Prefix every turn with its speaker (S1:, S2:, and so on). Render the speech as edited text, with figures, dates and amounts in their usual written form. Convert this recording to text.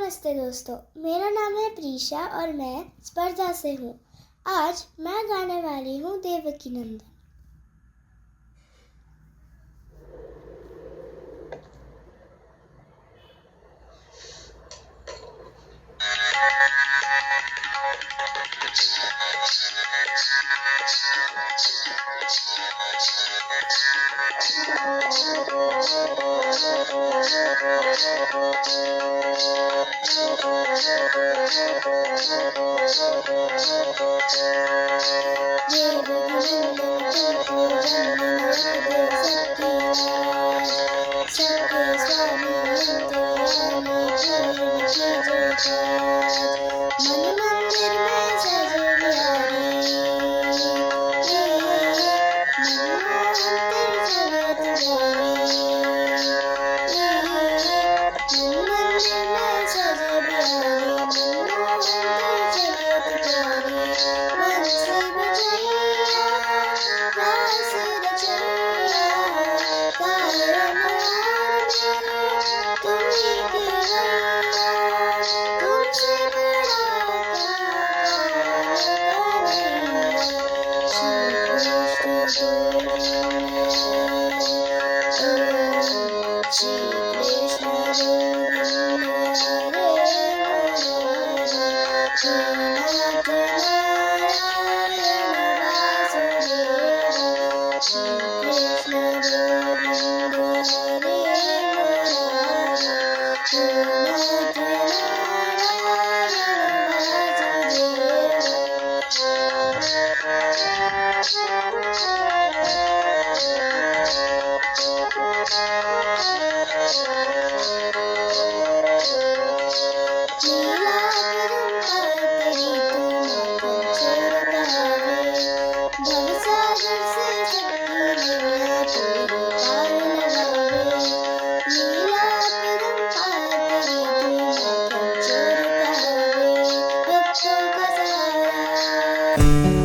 S1: नमस्ते दोस्तों, मेरा नाम है प्रीशा और मैं स्पर्धा से हूँ। आज मैं गाने वाली हूँ देवकी नंदन। सबके स्वामी अंतर्यामी पूर्ण कीजिए काज। मन मंदिर में सजे बिहारी, मनमोहन तेरे जगत भारी। मन मंदिर में सजे बिहारी, मनमोहन तेरे जगत भारी। बंसी बजैया रास रचैया, कारण तुम्ही केवैया, तुमसे बड़ा श्री कृष्ण गोविंद हरे मुरारी। श्रीनाथ नारायण वासुदेव, श्री कृष्ण गोविंद हरे मुरारी। श्रीनाथ नारायण वासुदेव।